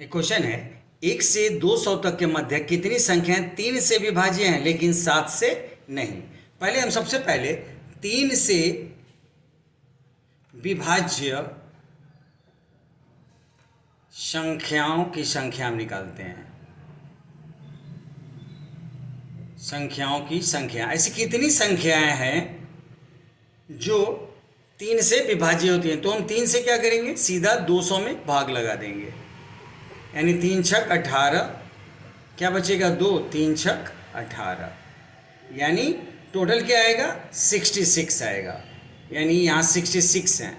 एक क्वेश्चन है, 1 से 200 तक के मध्य कितनी संख्याएं 3 से विभाज्य हैं लेकिन 7 से नहीं। पहले हम सबसे पहले 3 से विभाज्य संख्याओं की संख्या हम निकालते हैं। संख्याओं की संख्या, ऐसी कितनी संख्याएं हैं जो 3 से विभाज्य होती हैं। तो हम 3 से क्या करेंगे, सीधा 200 में भाग लगा देंगे, यानी 3 छक 18, क्या बचेगा 2, 3 छक 18, यानी टोटल क्या आएगा 66 आएगा, यानी यहाँ 66 हैं।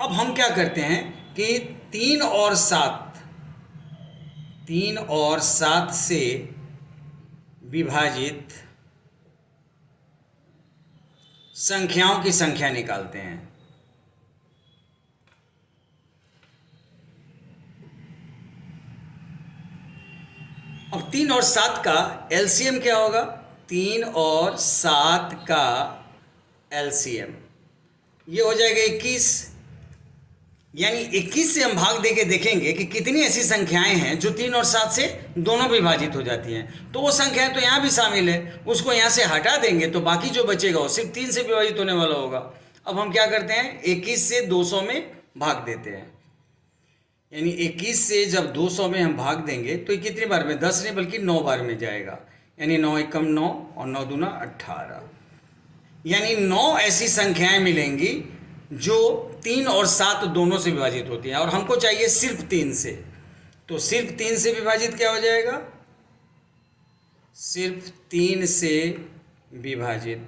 अब हम क्या करते हैं कि 3 और 7 से विभाजित संख्याओं की संख्या निकालते हैं। अब 3 और 7 का एलसीएम क्या होगा, 3 और 7 का एलसीएम ये हो जाएगा 21, यानी 21 से हम भाग देके देखेंगे कि कितनी ऐसी संख्याएं हैं जो 3 और 7 से दोनों विभाजित हो जाती हैं। तो वो संख्याएं तो यहाँ भी शामिल है, उसको यहाँ से हटा देंगे तो बाकी जो बचेगा वो सिर्फ 3 से विभाजित होने वाला होगा। अब हम क्या करते हैं, 21 से 200 में भाग देते हैं, यानी 21 से जब 200 में हम भाग देंगे तो ये कितनी बार में, 10 नहीं बल्कि 9 बार में जाएगा, यानी 9 एकम 9 और 9 दूना 18, यानी 9 ऐसी संख्याएं मिलेंगी जो 3 और 7 दोनों से विभाजित होती हैं, और हमको चाहिए सिर्फ 3 से। तो सिर्फ 3 से विभाजित क्या हो जाएगा, सिर्फ 3 से विभाजित,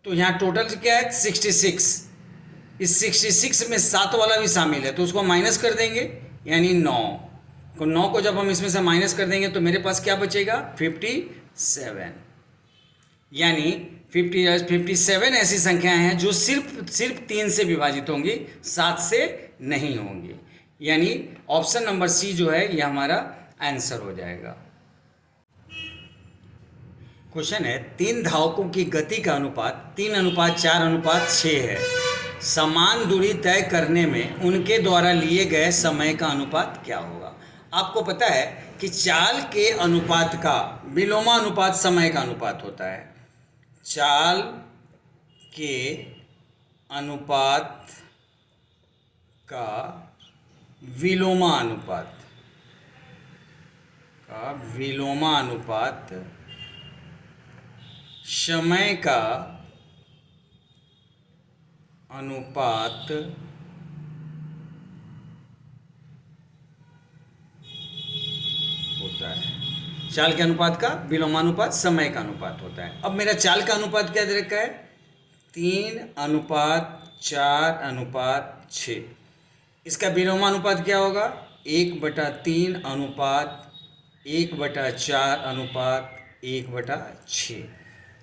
तो यहाँ टोटल क्या है 66। इस 66 में 7 वाला भी शामिल है तो उसको माइनस कर देंगे, यानी 9 को जब हम इसमें से माइनस कर देंगे तो मेरे पास क्या बचेगा 57, यानी 57 ऐसी संख्याएं हैं जो सिर्फ 3 से विभाजित होंगी, 7 से नहीं होंगी, यानी ऑप्शन नंबर सी जो है ये हमारा आंसर हो जाएगा। क्वेश्चन है, 3 धावकों की गति का अनुपात 3:4:6 है। समान दूरी तय करने में उनके द्वारा लिए गए समय का अनुपात क्या होगा। आपको पता है कि चाल के अनुपात का विलोमानुपात समय का अनुपात होता है। चाल के अनुपात का विलोमानुपात समय का अनुपात होता है। चाल के अनुपात का विलोमानुपात समय का अनुपात होता है। अब मेरा चाल का अनुपात क्या दे रखा है, 3:4:6। इसका विलोमानुपात क्या होगा, 1/3:1/4:1/6।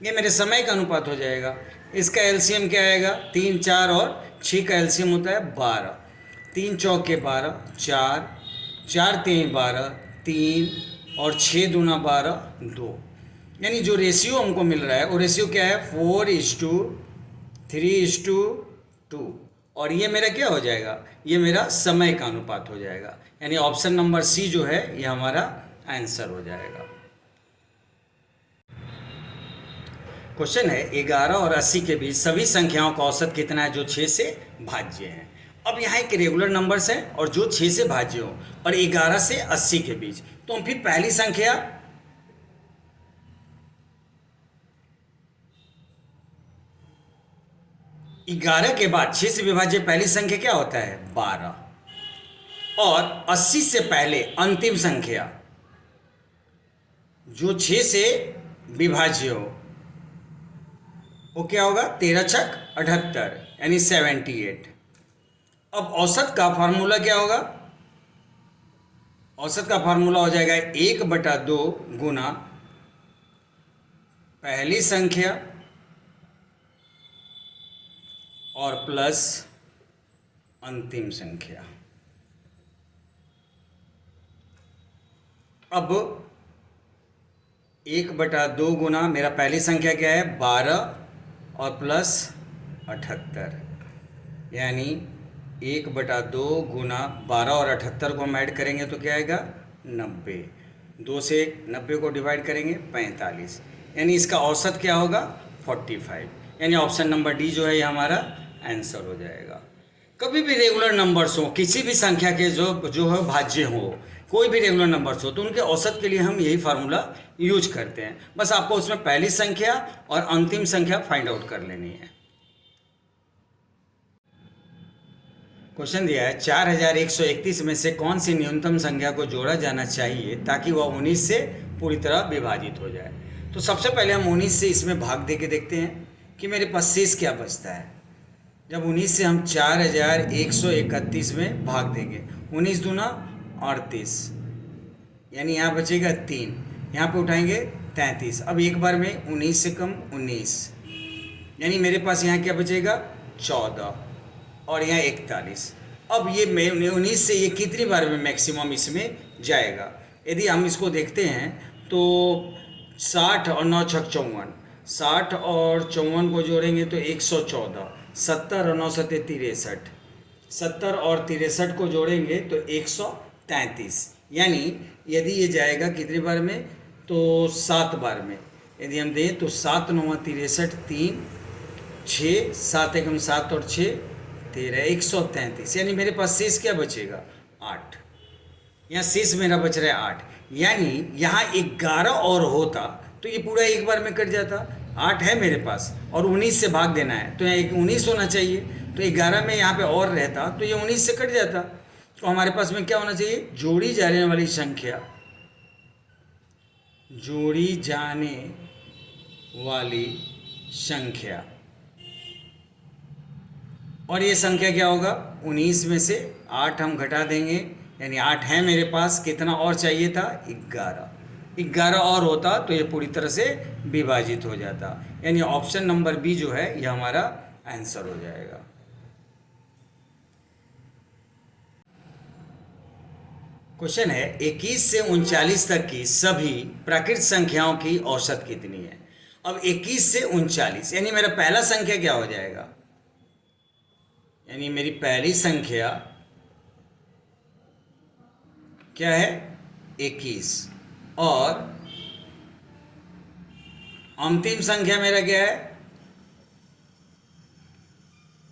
ये मेरे समय का अनुपात हो जाएगा। इसका एलसीएम क्या आएगा, 3, 4 और 6 का एलसीएम होता है 12, 3 चौके 12, 4, 4 3 12, 3 और 6 दूना 12, 2, यानी जो रेशियो हमको मिल रहा है वो रेशियो क्या है 4:3:2, और ये मेरा क्या हो जाएगा, ये मेरा समय का अनुपात हो जाएगा, यानी ऑप्शन नंबर सी जो है ये हमारा आंसर हो जाएगा। क्वेश्चन है, 11 और 80 के बीच सभी संख्याओं का औसत कितना है जो 6 से भाज्य हैं। अब यहाँ एक रेगुलर नंबर्स है और जो 6 से भाज्य हो, और 11 से 80 के बीच, तो हम फिर पहली संख्या 11 के बाद 6 से विभाज्य पहली संख्या क्या होता है 12, और 80 से पहले अंतिम संख्या जो 6 से विभाज्य हो वो क्या होगा 13 छक 78, यानी 78। अब औसत का फार्मूला क्या होगा, औसत का फार्मूला हो जाएगा 1/2 गुना पहली संख्या और प्लस अंतिम संख्या। अब 1/2 गुना मेरा पहली संख्या क्या है 12 और प्लस 78, यानी 1/2 गुना 12 और 78 को हम ऐड करेंगे तो क्या आएगा 90। 2 से 90 को डिवाइड करेंगे 45, यानी इसका औसत क्या होगा 45, यानी ऑप्शन नंबर डी जो है ये हमारा आंसर हो जाएगा। कभी भी रेगुलर नंबर्स हो, किसी भी संख्या के जो है भाज्य हो, कोई भी रेगुलर नंबर्स हो, तो उनके औसत के लिए हम यही फार्मूला यूज करते हैं। बस आपको उसमें पहली संख्या और अंतिम संख्या फाइंड आउट कर लेनी है। क्वेश्चन दिया है 4131 में से कौन सी न्यूनतम संख्या को जोड़ा जाना चाहिए ताकि वह 19 से पूरी तरह विभाजित हो जाए। तो सबसे पहले हम 19 से इसमें भाग दे के देखते हैं कि मेरे पास शेष क्या बचता है। जब 19 से हम 4131 में भाग देंगे, 19 दूना 38, यानी यहाँ बचेगा 3, यहाँ पे उठाएंगे 33। अब एक बार में 19 से कम 19, यानी मेरे पास यहाँ क्या बचेगा 14 और यहाँ 41। अब ये 19 से ये कितनी बार में मैक्सिमम इसमें जाएगा। यदि हम इसको देखते हैं तो 60 और 9 छक 54, 60 और 54 को जोड़ेंगे तो 114, 70 और 9 सत्ते 63, 70 और 63 को जोड़ेंगे तो 133, यानी यदि ये जाएगा कितनी बार में तो 7 बार में। यदि हम दें तो 7 9 63, 3 6 7 एकम 7 और 6 13, 133, यानी मेरे पास शेष क्या बचेगा 8। यहाँ शेष मेरा बच रहा है 8, यानी यहाँ 11 और होता तो ये पूरा एक बार में कट जाता। 8 है मेरे पास और 19 से भाग देना है तो यहाँ 19 होना चाहिए, तो 11 में यहाँ पे और रहता तो ये 19 से कट जाता। तो हमारे पास में क्या होना चाहिए, जोड़ी जाने वाली संख्या, जोड़ी जाने वाली संख्या, और ये संख्या क्या होगा 19 में से 8 हम घटा देंगे, यानी 8 है मेरे पास, कितना और चाहिए था 11 और होता तो ये पूरी तरह से विभाजित हो जाता, यानी ऑप्शन नंबर बी जो है ये हमारा आंसर हो जाएगा। क्वेश्चन है 21 से 39 तक की सभी प्राकृत संख्याओं की औसत कितनी है। अब 21 से 39 यानी मेरा पहला संख्या क्या हो जाएगा, यानी मेरी पहली संख्या क्या है 21 और अंतिम संख्या मेरा क्या है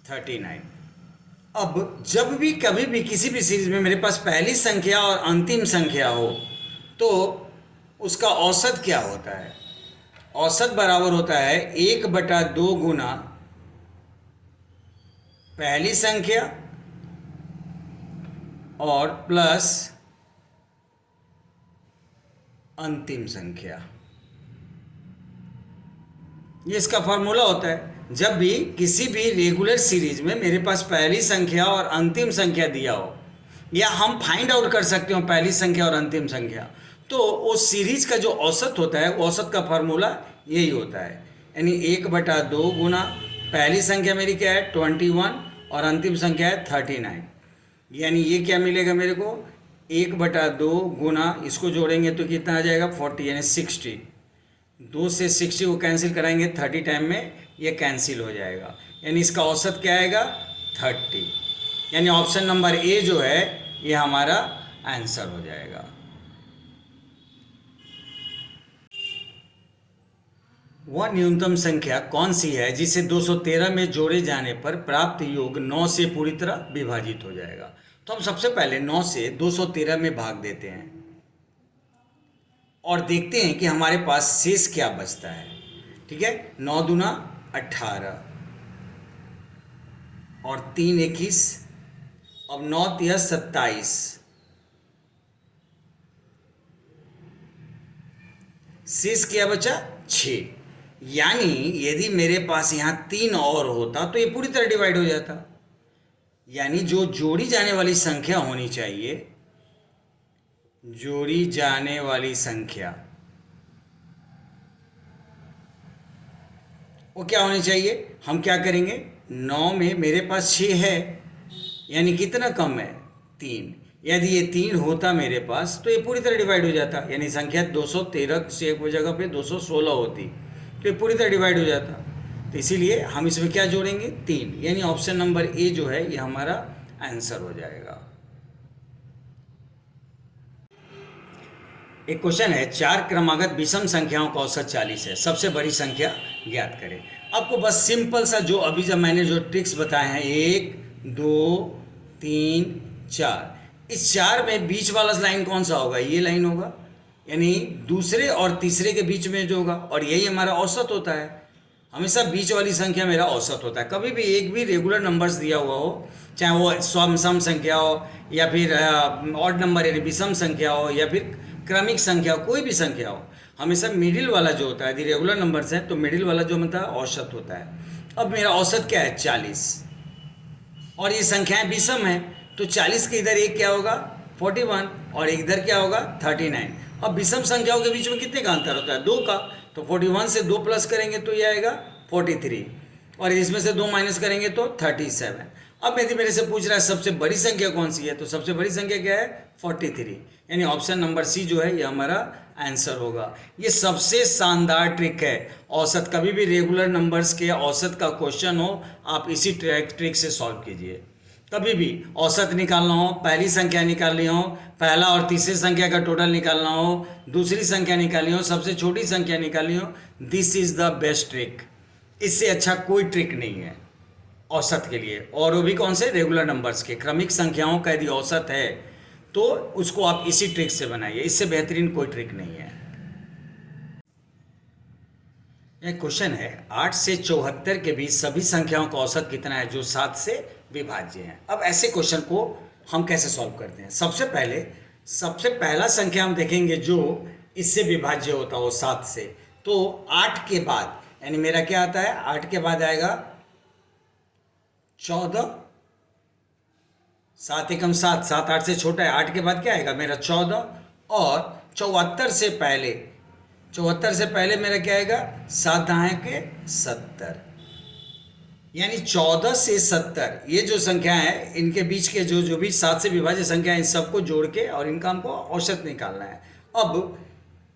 39। अब जब भी कभी भी किसी भी सीरीज में मेरे पास पहली संख्या और अंतिम संख्या हो तो उसका औसत क्या होता है, औसत बराबर होता है 1/2 गुना पहली संख्या और प्लस अंतिम संख्या। ये इसका फॉर्मूला होता है। जब भी किसी भी रेगुलर सीरीज में मेरे पास पहली संख्या और अंतिम संख्या दिया हो, या हम फाइंड आउट कर सकते हो पहली संख्या और अंतिम संख्या, तो उस सीरीज का जो औसत होता है वो औसत का फॉर्मूला यही होता है, यानी 1/2 गुना पहली संख्या मेरी क्या है 21 और अंतिम संख्या है 39, यानी ये क्या मिलेगा मेरे को 1/2 गुना, इसको जोड़ेंगे तो कितना आ जाएगा 40, यानी 60। 2 से 60 को कैंसिल कराएंगे 30 टाइम में ये कैंसिल हो जाएगा, यानी इसका औसत क्या आएगा 30, यानी ऑप्शन नंबर ए जो है ये हमारा आंसर हो जाएगा। वह न्यूनतम संख्या कौन सी है जिसे 213 में जोड़े जाने पर प्राप्त योग 9 से पूरी तरह विभाजित हो जाएगा। तो हम सबसे पहले 9 से 213 में भाग देते हैं और देखते हैं कि हमारे पास शेष क्या बचता है। ठीक है, 9 दूना 18 और 3 21, अब 9 तिया 27, शेष क्या बचा 6, यानी यदि मेरे पास यहाँ 3 और होता तो ये पूरी तरह डिवाइड हो जाता, यानी जो जोड़ी जाने वाली संख्या होनी चाहिए, जोड़ी जाने वाली संख्या वो क्या होनी चाहिए, हम क्या करेंगे 9 में मेरे पास 6 है, यानी कितना कम है 3, यदि ये 3 होता मेरे पास तो ये पूरी तरह डिवाइड हो जाता, यानी संख्या 213 से एक जगह पे 216 होती तो ये पूरी तरह डिवाइड हो जाता। तो इसीलिए हम इसमें क्या जोड़ेंगे 3, यानी ऑप्शन नंबर ए जो है ये हमारा आंसर हो जाएगा। एक क्वेश्चन है, चार क्रमागत विषम संख्याओं का औसत 40 है, सबसे बड़ी संख्या ज्ञात करें। आपको बस सिंपल सा जो अभी जब मैंने जो ट्रिक्स बताए हैं 1 2 3 4, इस चार में बीच वाला लाइन कौन सा होगा? ये लाइन होगा, यानी दूसरे और तीसरे के बीच में जो होगा, और यही हमारा औसत होता है। हमेशा बीच वाली संख्या मेरा औसत होता है। कभी भी एक भी रेगुलर नंबर्स दिया हुआ हो, चाहे वो सम संख्या हो या फिर ऑड नंबर यानी विषम संख्या हो या फिर क्रमिक संख्या हो, कोई भी संख्या हो, हमेशा मिडिल वाला जो होता है, यदि रेगुलर नंबर्स हैं तो मिडिल वाला जो मतलब औसत होता है। अब मेरा औसत क्या है? 40, और ये संख्याएं विषम है, तो 40 के इधर एक क्या होगा? 41, और एक इधर क्या होगा? 39। अब विषम संख्याओं के बीच में कितने का अंतर होता है? 2 का, तो 41 से 2 प्लस करेंगे तो ये आएगा 43, और इसमें से 2 माइनस करेंगे तो 37। अब यदि मेरे से पूछ रहा है सबसे बड़ी संख्या कौन सी है, तो सबसे बड़ी संख्या क्या है? 43, यानी ऑप्शन नंबर सी जो है ये हमारा आंसर होगा। ये सबसे शानदार ट्रिक है। औसत, कभी भी रेगुलर नंबर्स के औसत का क्वेश्चन हो, आप इसी ट्रिक से सॉल्व कीजिए। कभी भी औसत निकालना हो, पहली संख्या निकालनी हो, पहला और तीसरी संख्या का टोटल निकालना हो, दूसरी संख्या निकालनी हो, सबसे छोटी संख्या निकालनी हो, this is the best trick. इससे अच्छा कोई ट्रिक नहीं है औसत के लिए, और वो भी कौन से? रेगुलर नंबर्स के। क्रमिक संख्याओं का यदि औसत है तो उसको आप इसी ट्रिक से बनाइए, इससे बेहतरीन कोई ट्रिक नहीं है। यह क्वेश्चन है, 8 से 74 के बीच सभी संख्याओं का औसत कितना है जो 7 से विभाज्य है? अब ऐसे क्वेश्चन को हम कैसे सॉल्व करते हैं? सबसे पहला संख्या हम देखेंगे जो इससे विभाज्य होता हो 7 से, तो 8 के बाद, यानी मेरा क्या आता है? 8 के बाद आएगा 14, 7 एकम 7, 7 8 से छोटा है, 8 के बाद क्या आएगा मेरा? 14, और 74 से पहले मेरा क्या आएगा? 7 दाएं के 70, यानी 14 से 70 ये जो संख्या है, इनके बीच के जो भी 7 से विभाज्य संख्या है, इन सबको जोड़ के और इनका हमको औसत निकालना है। अब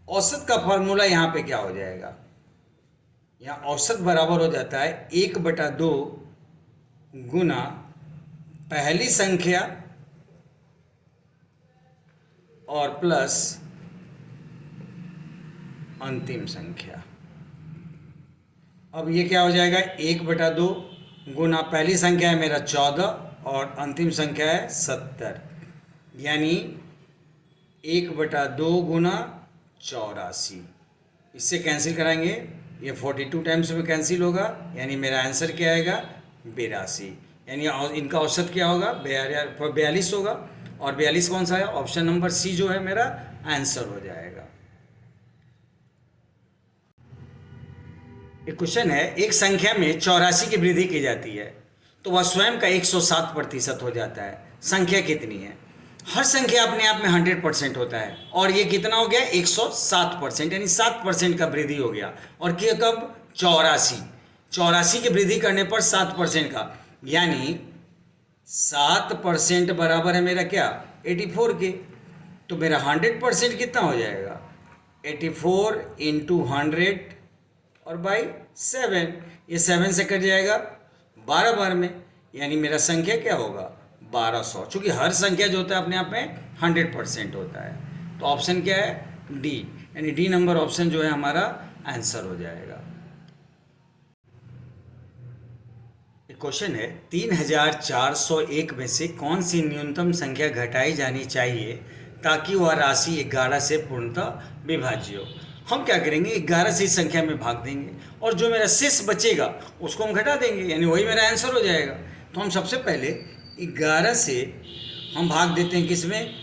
औसत का फॉर्मूला यहाँ पे क्या हो जाएगा? यहाँ औसत बराबर हो जाता है 1/2 गुना पहली संख्या और प्लस अंतिम संख्या। अब ये क्या हो जाएगा? 1/2 गुना पहली संख्या है मेरा 14 और अंतिम संख्या है 70, यानी 1/2 गुना 84। इससे कैंसिल कराएंगे, ये 42 टाइम्स में कैंसिल होगा, यानी मेरा आंसर क्या आएगा? 82, यानी इनका औसत क्या होगा? 42 होगा, और 42 कौन सा है? ऑप्शन नंबर सी जो है मेरा आंसर हो जाएगा। एक क्वेश्चन है, एक संख्या में 84 की वृद्धि की जाती है तो वह स्वयं का 107% हो जाता है, संख्या कितनी है? हर संख्या अपने आप में 100% होता है, और ये कितना हो गया? 107%, यानी 7% का वृद्धि हो गया। और क्या कब? 84 की वृद्धि करने पर 7% का, यानी 7% बराबर है मेरा क्या? 84 के। तो मेरा 100% कितना हो जाएगा? 84 इंटू 100 और बाई 7, ये 7 से कट जाएगा 12 बार में, यानी मेरा संख्या क्या होगा? 1200। चूँकि हर संख्या जो होता है अपने आप में 100% होता है, तो ऑप्शन क्या है? डी, यानी डी नंबर ऑप्शन जो है हमारा आंसर हो जाएगा। एक क्वेश्चन है, 3401 में से कौन सी न्यूनतम संख्या घटाई जानी चाहिए ताकि वह राशि 11 से पूर्णतः विभाज्य हो? हम क्या करेंगे? 11 से इस संख्या में भाग देंगे, और जो मेरा शेष बचेगा उसको हम घटा देंगे, यानी वही मेरा आंसर हो जाएगा। तो हम सबसे पहले 11 से हम भाग देते हैं किसमें?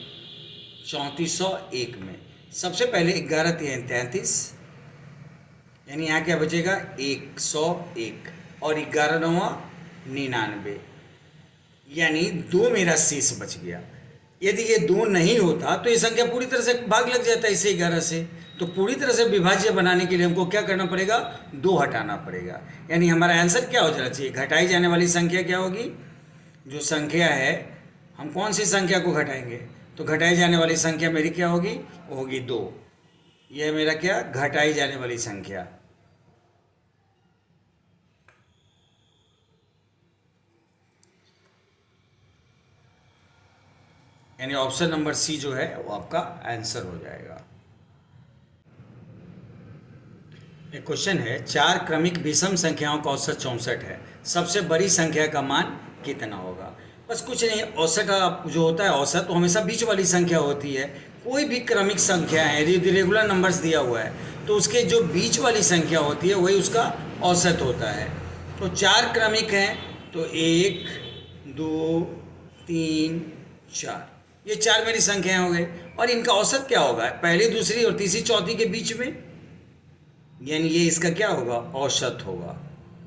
3401 में। सबसे पहले 11 3 33, यानी यहाँ क्या बचेगा? 101, और 11 9 99, यानी 2 मेरा शेष बच गया। यदि ये 2 नहीं होता तो ये संख्या पूरी तरह से भाग लग जाता है इसे 11 से। तो पूरी तरह से विभाज्य बनाने के लिए हमको क्या करना पड़ेगा? 2 हटाना पड़ेगा, यानी हमारा आंसर क्या हो जाना चाहिए? घटाई जाने वाली संख्या क्या होगी? जो संख्या है, हम कौन सी संख्या को घटाएंगे? तो घटाई जाने वाली संख्या मेरी क्या होगी? वो होगी 2। यह मेरा क्या? घटाई जाने वाली संख्या। यानी ऑप्शन नंबर सी जो है वो आपका आंसर हो जाएगा। एक क्वेश्चन है, 4 क्रमिक विषम संख्याओं का औसत 64 है, सबसे बड़ी संख्या का मान कितना होगा। बस कुछ नहीं, औसत जो होता है औसत तो हमेशा बीच वाली संख्या होती है। कोई भी क्रमिक संख्या है, यदि रेगुलर नंबर्स दिया हुआ है तो उसके जो बीच वाली संख्या होती है वही उसका औसत होता है। तो 4 क्रमिक हैं तो 1 2 3 4, ये 4 मेरी संख्याएं हो गई। और इनका औसत क्या होगा, पहली दूसरी और तीसरी चौथी के बीच में, यानी ये इसका क्या होगा, औसत होगा।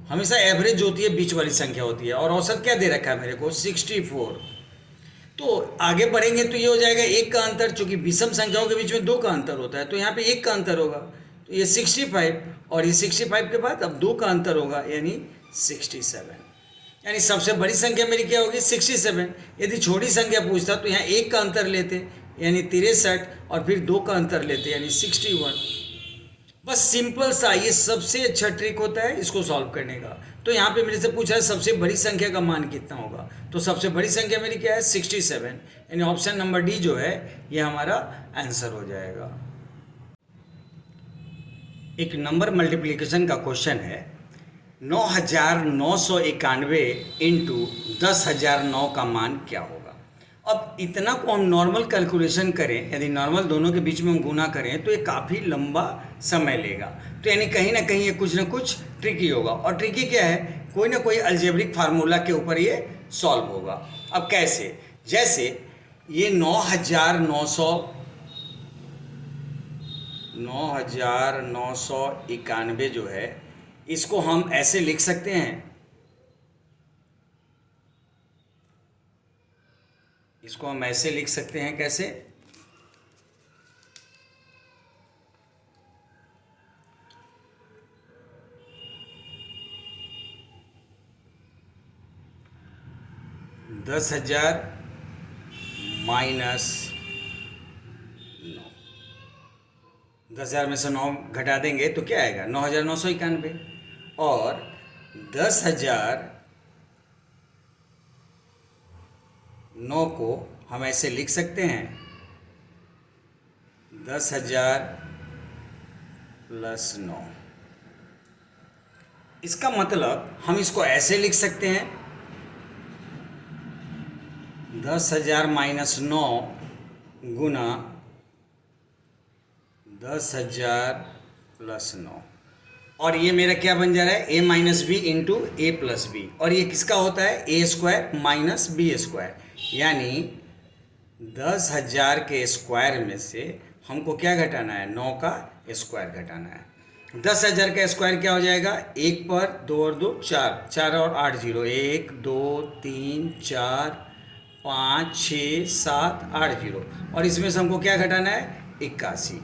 हमेशा एवरेज होती है, बीच वाली संख्या होती है। और औसत क्या दे रखा है मेरे को, 64। तो आगे बढ़ेंगे तो ये हो जाएगा 1 का अंतर, चूंकि विषम संख्याओं के बीच में 2 का अंतर होता है तो यहाँ पे 1 का अंतर होगा, तो ये 65 और ये 65 के बाद अब 2 का अंतर होगा यानी 67। यानी सबसे बड़ी संख्या मेरी क्या होगी, 67। यदि छोटी संख्या पूछता तो यहाँ 1 का अंतर लेते यानी 63 और फिर 2 का अंतर लेते यानी 61। बस सिंपल सा, ये सबसे अच्छा ट्रिक होता है इसको सॉल्व करने का। तो यहाँ पे मेरे से पूछा है सबसे बड़ी संख्या का मान कितना होगा, तो सबसे बड़ी संख्या मेरी क्या है, 67। यानी ऑप्शन नंबर डी जो है ये हमारा आंसर हो जाएगा। एक नंबर मल्टीप्लिकेशन का क्वेश्चन है, 9991 इंटू 10,009 का मान क्या होगा। अब इतना को हम नॉर्मल कैलकुलेशन करें, यदि नॉर्मल दोनों के बीच में हम गुना करें तो ये काफ़ी लंबा समय लेगा। तो यानी कहीं ना कहीं ये कुछ ना कुछ ट्रिकी होगा। और ट्रिकी क्या है, कोई ना कोई अलजेब्रिक फार्मूला के ऊपर ये सॉल्व होगा। अब कैसे, जैसे ये 9991 जो है इसको हम ऐसे लिख सकते हैं, इसको हम ऐसे लिख सकते हैं, कैसे, दस हजार माइनस 9, 10,000 में से 9 घटा देंगे तो क्या आएगा, 9,991। और 10,009 को हम ऐसे लिख सकते हैं, 10,000 प्लस 9। इसका मतलब हम इसको ऐसे लिख सकते हैं, 10,000 माइनस 9 गुना 10,000 प्लस 9। और ये मेरा क्या बन जा रहा है, a minus B into A plus B. और ये किसका होता है, A square minus B square. यानी 10,000 के स्क्वायर में से हमको क्या घटाना है, 9 का स्क्वायर घटाना है। 10,000 का स्क्वायर क्या हो जाएगा, 1 पर 2 और 2 4, 4 और 8 0, 1 2 3 4 5 6 7 8 0। और इसमें से हमको क्या घटाना है, 81।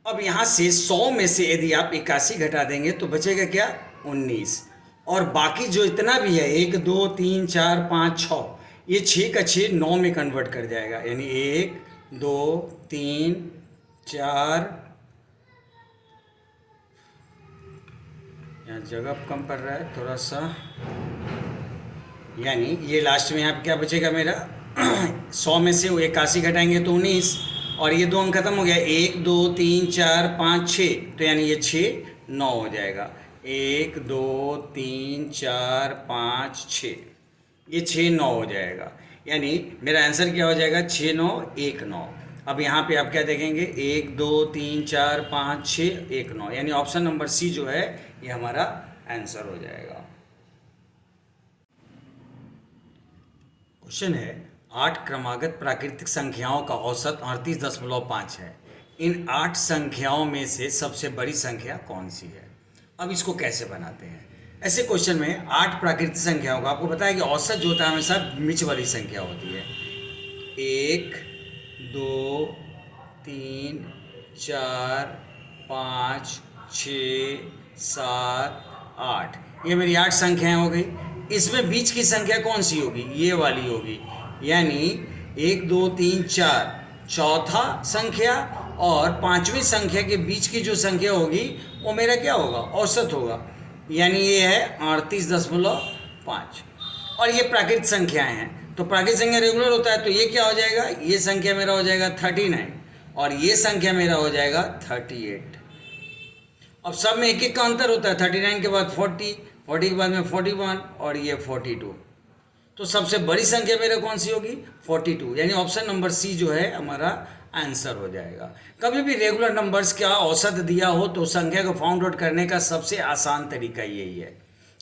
अब यहाँ से 100 में से यदि आप 81 घटा देंगे तो बचेगा क्या, 19। और बाकी जो इतना भी है 1 2 3 4 5 6, ये 6 का 6 9 में कन्वर्ट कर जाएगा। यानी 1 2 3 4, यहाँ जगह कम पड़ रहा है थोड़ा सा, यानी ये लास्ट में यहाँ पे क्या बचेगा मेरा 100 में से 81 घटाएंगे तो 19, और ये 2 अंक खत्म हो गया, 1 2 3 4 5 6, तो यानी ये 6 9 हो जाएगा। 1 2 3 4 5 6, ये 6 9 हो जाएगा। यानी मेरा आंसर क्या हो जाएगा, 6 9 1 9। अब यहाँ पे आप क्या देखेंगे, 1 2 3 4 5 6 1 9, यानी ऑप्शन नंबर सी जो है ये हमारा आंसर हो जाएगा। क्वेश्चन है, 8 क्रमागत प्राकृतिक संख्याओं का औसत 38.5 है। इन 8 संख्याओं में से सबसे बड़ी संख्या कौन सी है। अब इसको कैसे बनाते हैं, ऐसे क्वेश्चन में 8 प्राकृतिक संख्याओं का आपको पता है कि औसत जो होता है हमेशा बीच वाली संख्या होती है। 1 2 3 4 5 6 7 8, ये मेरी 8 संख्याएं हो गई। इसमें बीच की संख्या कौन सी होगी, ये वाली होगी। यानी 1 2 3 4 चौथा संख्या और 5वीं संख्या के बीच की जो संख्या होगी वो मेरा क्या होगा, औसत होगा। यानी ये है 38.5। और ये प्राकृतिक संख्याएं हैं। तो प्राकृतिक संख्या रेगुलर होता है, तो ये क्या हो जाएगा, ये संख्या मेरा हो जाएगा 39 और ये संख्या मेरा हो जाएगा 38। अब सब में एक एक का अंतर होता है, 39 के बाद 40, 40 के बाद में 41 और ये 42। तो सबसे बड़ी संख्या मेरे कौन सी होगी, 42, यानी ऑप्शन नंबर सी जो है हमारा आंसर हो जाएगा। कभी भी रेगुलर नंबर्स का औसत दिया हो तो संख्या को फाउंड आउट करने का सबसे आसान तरीका यही है,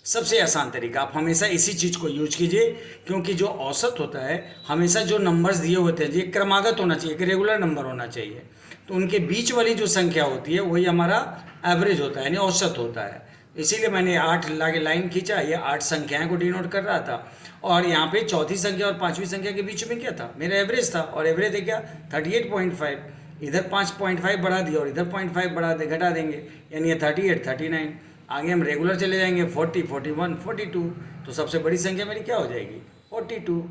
सबसे आसान तरीका। आप हमेशा इसी चीज़ को यूज कीजिए, क्योंकि जो औसत होता है हमेशा जो नंबर्स दिए होते हैं, ये क्रमागत होना चाहिए, एक रेगुलर नंबर होना चाहिए, तो उनके बीच वाली जो संख्या होती है वही हमारा एवरेज होता है, यानी औसत होता है। इसीलिए मैंने 8 लाइन खींचा, ये 8 संख्याएं को डिनोट कर रहा था, और यहाँ पे चौथी संख्या और पांचवी संख्या के बीच में क्या था, मेरा एवरेज था, और एवरेज है क्या 38.5, इधर 5.5 बढ़ा दिया और इधर 0.5 बढ़ा दे घटा देंगे, यानी ये 38, 39। आगे हम रेगुलर चले जाएंगे 40, 41, 42, तो सबसे बड़ी संख्या मेरी क्या हो जाएगी 42।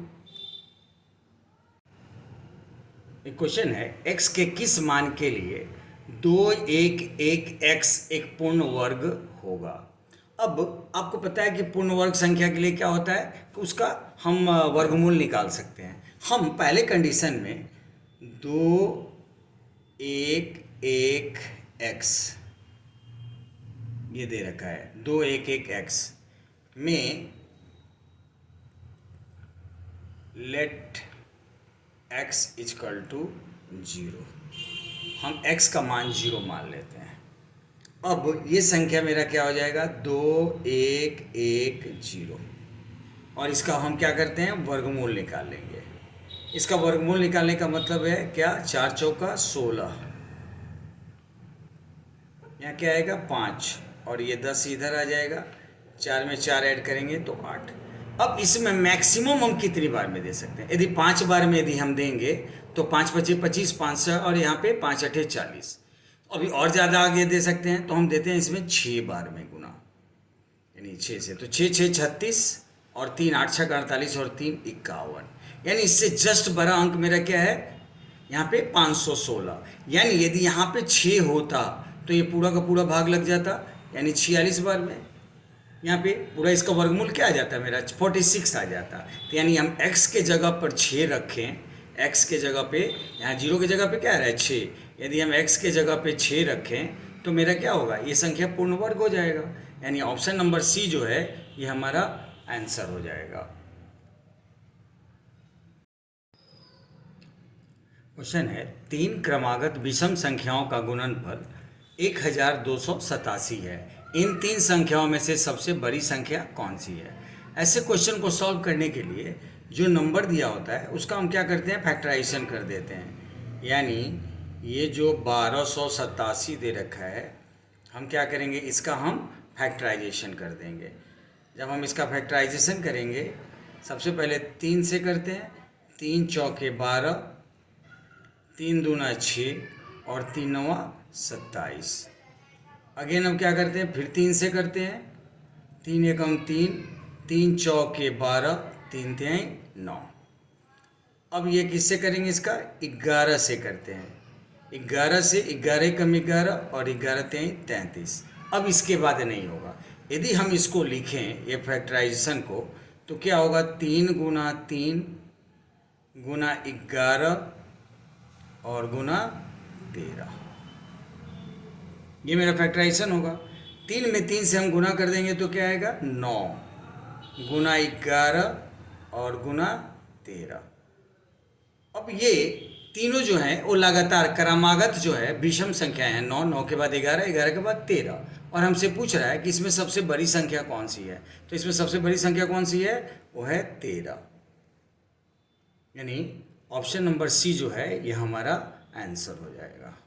एक क्वेश्चन है, x के किस मान के लिए 2, 1, 1 x एक पूर्ण वर्ग होगा। अब आपको पता है कि पूर्ण वर्ग संख्या के लिए क्या होता है कि उसका हम वर्गमूल निकाल सकते हैं। हम पहले कंडीशन में 2, 1, 1 x ये दे रखा है, 2, 1, 1 x में लेट x इक्वल टू 0, हम x का मान 0 मान लेते हैं। अब ये संख्या मेरा क्या हो जाएगा 2, 1, 1, 0, और इसका हम क्या करते हैं वर्गमूल निकाल लेंगे। इसका वर्गमूल निकालने का मतलब है क्या, 4 चौका 16, यहाँ क्या आएगा 5, और ये 10 इधर आ जाएगा, 4 में 4 ऐड करेंगे तो 8। अब इसमें मैक्सिमम हम कितनी बार में दे सकते हैं, यदि 5 बार में यदि हम देंगे तो 5 × 5 = 25, 5 और यहाँ पे 5 × 8 = 40। अभी और ज़्यादा आगे दे सकते हैं, तो हम देते हैं इसमें 6 बार में गुना, यानी 6 से, तो 6 × 6 = 36 और 3 8 × 6 = 48 और 3 51, यानी इससे जस्ट बड़ा अंक मेरा क्या है यहाँ पे 516। यानी यदि यहाँ पे 6 होता तो ये पूरा का पूरा भाग लग जाता, यानी 46 बार में। यहाँ पे पूरा इसका वर्गमूल क्या आ जाता है मेरा 46 आ जाता। तो यानी हम x के जगह पर 6 रखें, x के जगह पे, यहाँ 0 के जगह पे क्या आ रहा है 6, यदि हम x के जगह पे 6 रखें तो मेरा क्या होगा, ये संख्या पूर्ण वर्ग हो जाएगा, यानी ऑप्शन नंबर सी जो है ये हमारा आंसर हो जाएगा। क्वेश्चन है, 3 क्रमागत विषम संख्याओं का गुणनफल 1287 है, इन 3 संख्याओं में से सबसे बड़ी संख्या कौन सी है। ऐसे क्वेश्चन को सॉल्व करने के लिए जो नंबर दिया होता है उसका हम क्या करते हैं फैक्टराइजेशन कर देते हैं, यानी ये जो 1287 दे रखा है हम क्या करेंगे इसका हम फैक्टराइजेशन कर देंगे। जब हम इसका फैक्टराइजेशन करेंगे सबसे पहले 3 से करते हैं, 3 चौके 12, 3 दूना 6 और 3 नवा 27। अगेन हम क्या करते हैं फिर 3 से करते हैं, 3 एकम 3, 3 चौके 12, 3 तिहाई 9। अब ये किससे करेंगे इसका 11 से करते हैं, 11 से 11 एकम 11 और 11 तिहाई 33। अब इसके बाद नहीं होगा, यदि हम इसको लिखें ये फैक्टराइजेशन को तो क्या होगा 3 गुना 3 गुना 11 और गुना 13, ये मेरा फैक्टराइजेशन होगा। 3 में 3 से हम गुना कर देंगे तो क्या आएगा 9 गुना 11 और गुना 13। अब ये तीनों जो हैं वो लगातार क्रमागत जो है विषम संख्याएं हैं, 9, 9 के बाद 11, 11 के बाद 13, और हमसे पूछ रहा है कि इसमें सबसे बड़ी संख्या कौन सी है। तो इसमें सबसे बड़ी संख्या कौन सी है, वो है 13, यानी ऑप्शन नंबर सी जो है ये हमारा आंसर हो जाएगा।